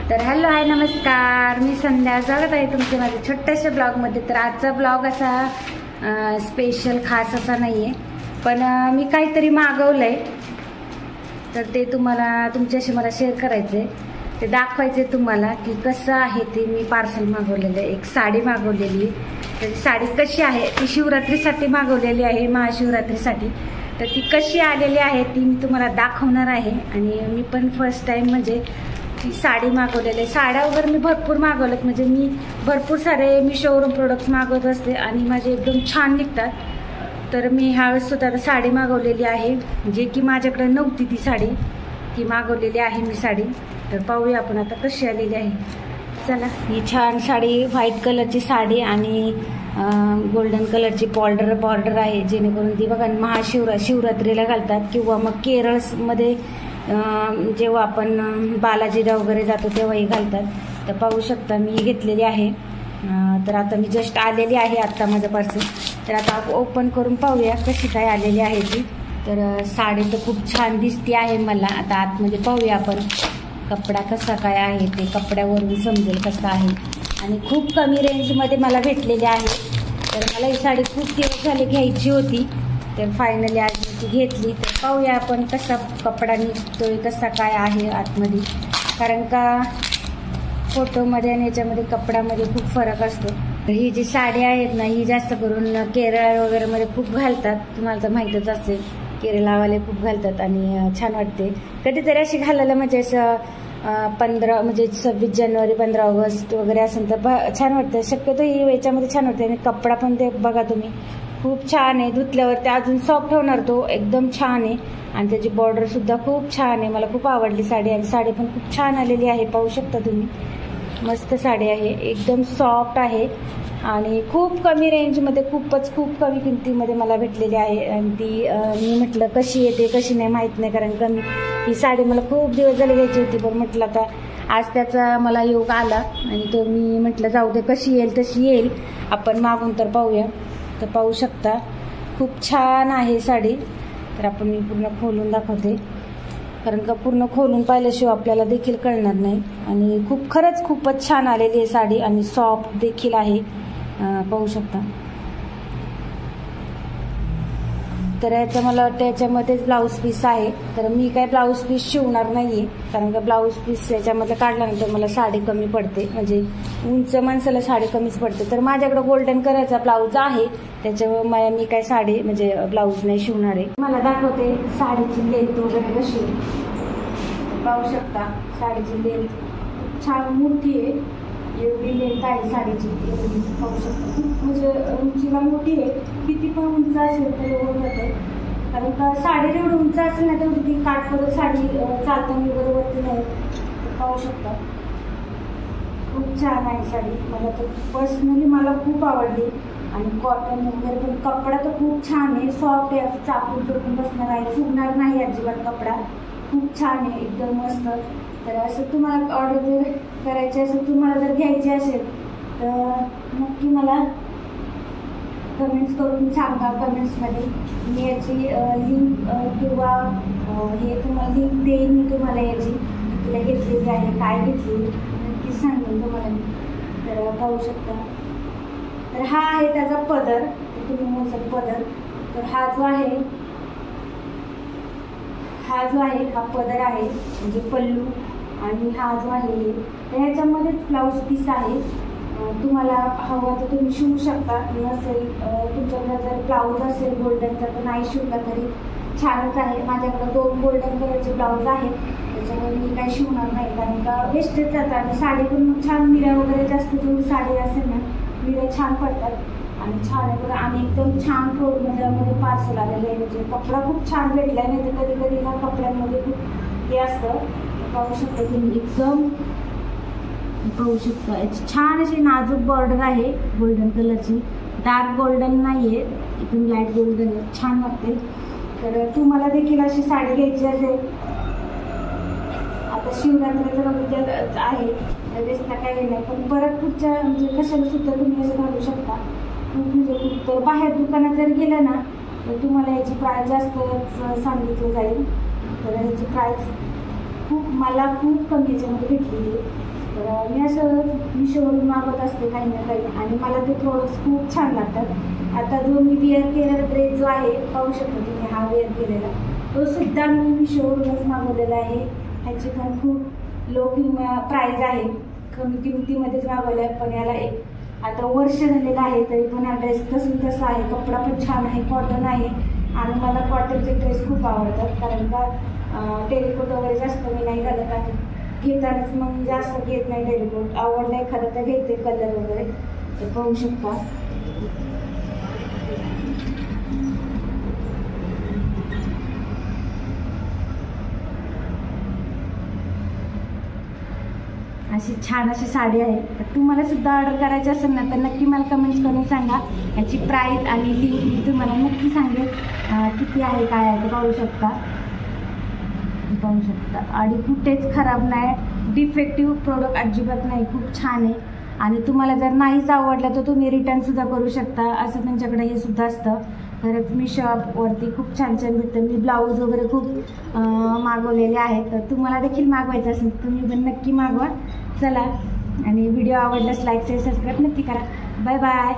तर hello hi नमस्कार, मी संध्या. स्वागत आहे तुमचे माझ्या छोट्याशा ब्लॉगमध्ये. तर आजचा ब्लॉग असा स्पेशल खास असा नाही आहे, पण मी काहीतरी मागवलं आहे, तर ते तुम्हाला तुमच्याशी मला शेअर करायचं आहे, ते दाखवायचं आहे तुम्हाला की कसं आहे ते. मी पार्सल मागवलेलं आहे, एक साडी मागवलेली आहे. तर साडी कशी आहे ती शिवरात्रीसाठी मागवलेली आहे, महाशिवरात्रीसाठी. तर ती कशी आलेली आहे ती मी तुम्हाला दाखवणार आहे. आणि मी पण फर्स्ट टाईम म्हणजे ती साडी मागवलेली आहे. साड्या वगैरे मी भरपूर मागवल्यात, म्हणजे मी भरपूर सारे मी शोरूम प्रोडक्ट्स मागवत असते आणि माझे एकदम छान निघतात. तर मी ह्यावेळेस सुद्धा साडी मागवलेली आहे, जे की माझ्याकडे नव्हती ती साडी, ती मागवलेली आहे मी साडी. तर पाहूया आपण आता कशी आलेली आहे. चला, ही छान साडी व्हाईट कलरची साडी आणि गोल्डन कलरची बॉर्डर आहे, जेणेकरून ती बघा शिवरात्रीला घालतात किंवा मग केरळमध्ये जेव्हा आपण बालाजीला वगैरे जातो तेव्हाही घालतात. तर पाहू शकता मी घेतलेली आहे. तर आता मी जस्ट आलेली आहे आत्ता माझं पार्सल. तर आता ओपन करून पाहूया कशी काय आलेली आहे ती. तर साडी तर खूप छान दिसते आहे मला. आता आतमध्ये पाहूया आपण कपडा कसा काय आहे, ते कपड्यावरून समजेल कसा आहे. आणि खूप कमी रेंजमध्ये मला भेटलेली आहे. तर मला ही साडी खूप दिवस झाले घ्यायची होती, तर फायनली आज मी ती घेतली. तर पाहूया आपण कसा कपडा निघतोय, कसा काय आहे आतमध्ये, कारण का फोटोमध्ये आणि याच्यामध्ये कपड्यामध्ये खूप फरक असतो. ही जी साडी आहेत ना, ही जास्त करून केरळ वगैरेमध्ये खूप घालतात, तुम्हाला तर माहीतच असेल. केरळवाले खूप घालतात आणि छान वाटते. कधीतरी अशी घालायला म्हणजे असं 15 म्हणजे 26 जानेवारी 15 ऑगस्ट वगैरे असेल तर छान वाटतं. शक्यतो ही याच्यामध्ये छान वाटते. आणि कपडा पण ते बघा तुम्ही खूप छान आहे, धुतल्यावर ते अजून सॉफ्ट होणार, तो एकदम छान आहे. आणि त्याची बॉर्डर सुद्धा खूप छान आहे, मला खूप आवडली साडी. आणि साडी पण खूप छान आलेली आहे, पाहू शकता तुम्ही. मस्त साडी आहे, एकदम सॉफ्ट आहे आणि खूप कमी रेंजमध्ये, खूप कमी किमतीमध्ये मला भेटलेली आहे. आणि ती मी म्हटलं कशी येते कशी नाही माहीत नाही, कारण ही साडी मला खूप दिवस झाले घ्यायची होती, पण म्हटलं आता आज त्याचा मला योग आला आणि तो मी म्हटलं जाऊ दे, कशी येईल तशी येईल, आपण मागून तर पाहूया. तर पाहू शकता खूप छान आहे साडी. तर आपण मी पूर्ण खोलून दाखवते, कारण का पूर्ण खोलून पाहिल्याशिवाय आपल्याला देखील कळणार नाही. आणि खरंच खूपच छान आलेली आहे साडी आणि सॉफ्ट देखील आहे, पाहू शकता. तर याचं मला वाटतं याच्यामध्येच ब्लाऊज पीस आहे. तर मी काय ब्लाऊज पीस शिवणार नाहीये, कारण का ब्लाऊज पीस याच्यामध्ये काढल्यानंतर मला साडी कमी पडते, म्हणजे उंच माणसाला साडी कमीच पडते. तर माझ्याकडे गोल्डन कलरचा ब्लाऊज आहे, त्याच्यामुळे मी काय साडी म्हणजे ब्लाऊज नाही शिवणार आहे. मला दाखवते साडीची लेंथ वगैरे कशी, पाहू शकता. साडीची लेंथ छान मोठी आहे, एवढी लेंथ आहे साडीची, एवढी पाहू शकता. खूप म्हणजे उंचीला मोठी आहे, किती पण उंच असेल तर एवढं जाते, कारण का साडी जेवढी उंच असेल ना तेवढी ती काठपदर साडी चालताना वगैरे वरती नाही. पाहू शकता खूप छान आहे साडी, मला तर पर्सनली मला खूप आवडली. आणि कॉटन वगैरे पण कपडा तर खूप छान आहे, सॉफ्ट आहे, चापून चोपून बसणार आहे, फुगणार नाही अजिबात. कपडा खूप छान आहे, एकदम मस्त. तर असं तुम्हाला ऑर्डर जर करायची असेल, तुम्हाला जर घ्यायची असेल तर नक्की मला कमेंट्स करून सांगा. कमेंट्समध्ये मी याची लिंक किंवा हे तुम्हाला लिंक देईन मी तुम्हाला याची, तिला घेतलेली आहे, काय घेतली नक्कीच सांगेन तुम्हाला मी. तर पाहू शकता. तर हा आहे त्याचा पदर, तुम्ही मोजत पदर. तर हा जो आहे हा पदर आहे, म्हणजे पल्लू. आणि हा जो आहे तर ह्याच्यामध्येच ब्लाऊज पीस आहे. तुम्हाला हवा तर तुम्ही शिवू शकता, नसेल तुमच्याकडे जर ब्लाऊज असेल गोल्डनचा तर नाही शिवला तरी छानच आहे. माझ्याकडे 2 गोल्डन कलरचे ब्लाऊज आहेत, त्याच्यामुळे मी काही शिवणार नाही, कारण का वेस्टेज जातात. आणि साडी पण मग छान मिऱ्या वगैरे जास्त जेवढी साडी असेल ना, मिऱ्या छान पडतात आणि छान आहे बघा. आणि एकदम छान मध्ये पार्सल आलेलं आहे, म्हणजे कपडा खूप छान भेटला आहे. नाही तर कधी ना कपड्यांमध्ये खूप हे असतं. पाहू शकता तुम्ही, एकदम पाहू शकता याची छान अशी नाजूक बॉर्डर आहे गोल्डन कलरची, डार्क गोल्डन नाही आहे, एकदम लाईट गोल्डन, छान वाटते. तर तुम्हाला देखील अशी साडी घ्यायची असेल, आता शिवरात्री तर उद्या आहे, वेळेसला काही नाही, पण परत पुढच्या म्हणजे कशाला सुद्धा तुम्ही असं घालू शकता. म्हणजे तर बाहेर दुकानात जर गेलं ना तर तुम्हाला याची प्राईस जास्त सांगितलं जाईल. तर ह्याची प्राईस मला खूप कमी याच्यामध्ये भेटलेली. तर मी असं मिशोवरून मागवत असते काही ना काही आणि मला ते प्रोडक्ट्स खूप छान लागतात. आता जो मी वेअर केलेला ड्रेस जो आहे पाहू शकता तुम्ही, हा वेअर केलेला तो सुद्धा मी मिशोवरूनच मागवलेला आहे. ह्याची पण खूप लो प्राईज आहे, कमी किमतीमध्येच मागवलं आहे. पण याला एक आता वर्ष झालेलं आहे तरी पण हा ड्रेस तसा आहे. कपडा पण छान आहे, कॉटन आहे आणि मला कॉटनचे ड्रेस खूप आवडतात. कारण का टेरिकोट वगैरे जास्त मी नाही घालत आणि घेतानाच मग जास्त घेत नाही टेरिकोट. आवड नाही खरं तर घेते कलर वगैरे. तर पाहू शकता अशी छान अशी साडी आहे. तर तुम्हाला सुद्धा ऑर्डर करायची असेल ना तर नक्की मला कमेंट्स करून सांगा. याची प्राईस आणि लिंक मी तुम्हाला नक्की सांगेल किती आहे काय आहे. ते पाहू शकता आणि कुठेच खराब नाही, डिफेक्टिव्ह प्रोडक्ट अजिबात नाही, खूप छान आहे. आणि तुम्हाला जर नाहीच आवडलं तर तुम्ही रिटर्नसुद्धा करू शकता, असं त्यांच्याकडे हे सुद्धा असतं. खरंच मी शॉपवरती खूप छान भेटतं. मी ब्लाऊज वगैरे खूप मागवलेले आहेत. तर तुम्हाला देखील मागवायचं असेल तर तुम्ही पण नक्की मागवा. चला, आणि व्हिडिओ आवडल्यास लाईक शेअर सबस्क्राईब नक्की करा. Bye bye.